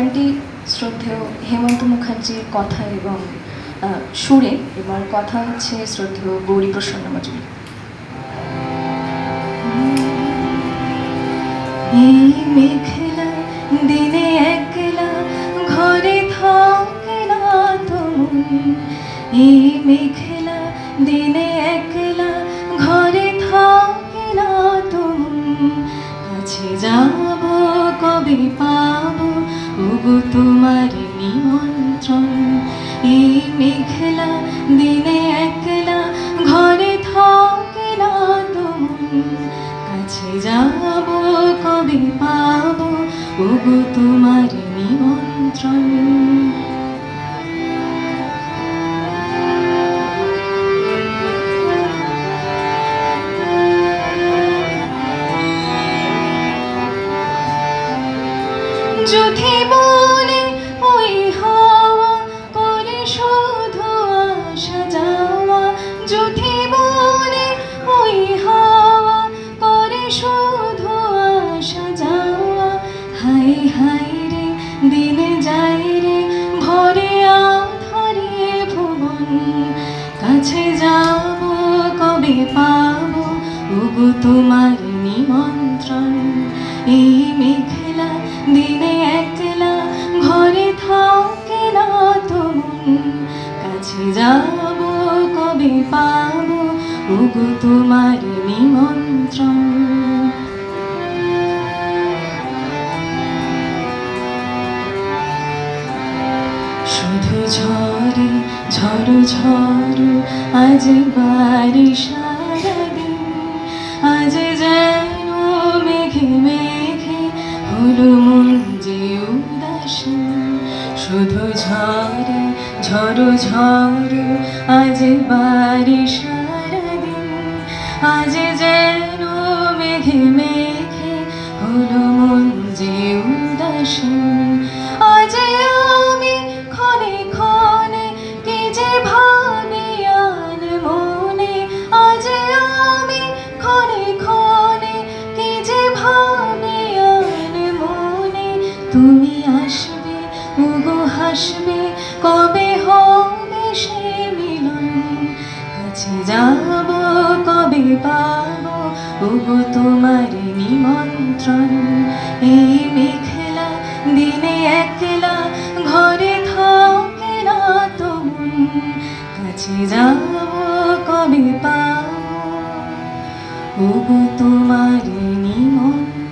গানটি শ্রদ্ধেয় হেমন্ত মুখার্জির কথা এবং সুরে, এবার কথা হচ্ছে শ্রদ্ধেয় গৌরীপ্রসন্ন মজুমদার। এই মেঘলা দিনে একলা ঘরে থাকে না তুমি, এই মেঘলা দিনে একলা ঘরে থাকে না তুমি, কাছে যাব কবে পাবো ওগো তোমার নিমন্ত্রণ। এই মেঘলা দিনে একলা ঘরে থাকে না তুমি, কাছে যাব কবে পাবো ওগো তোমার নিমন্ত্রণ। যদি বলে ওই হাওয়া করে শুধু আসা যাওয়া, যদি বলে ওই হাওয়া করে শুধু আসা যাওয়া, হাই হাই রে দিনে যাই রে ভরে আধারে ভুবন, কাছে যাব কবে পাবো ওগো তোমার নিমন্ত্রণ। এই মেঘলা দিনে একলা ঘরে থাকে না তুমি, কাছে যাব কবে পাবো ওগো তোমার নিমন্ত্রণ। শুধু ঝরে ঝড় ঝড় আজ বাড়ি সারাদিন, আজ যেন মেঘে মেঘে হলো মন যে উদাসীন। শুধু ঝরে ঝড় ঝড় আজ বাড়ি সারাদিন, আজ যেন মেঘে মেঘে হলো মন যে উদাসীন। আজ আমি ক্ষণে ক্ষণে কি যে ভাবি আর মনে, আজ আমি ক্ষণে ক্ষণে কি যে ভাবি আর মনে। তুমি আসবে ওগো হাসবে কবে হবে সে মিলন, কাছে যাব কবে পাবো ওগো তোমার নিমন্ত্রণ। এই মেঘলা দিনে একলা ঘরে থাকে না তুমি, কাছে যাব কবে পাবো ওগো তোমার নিমন্ত্রণ।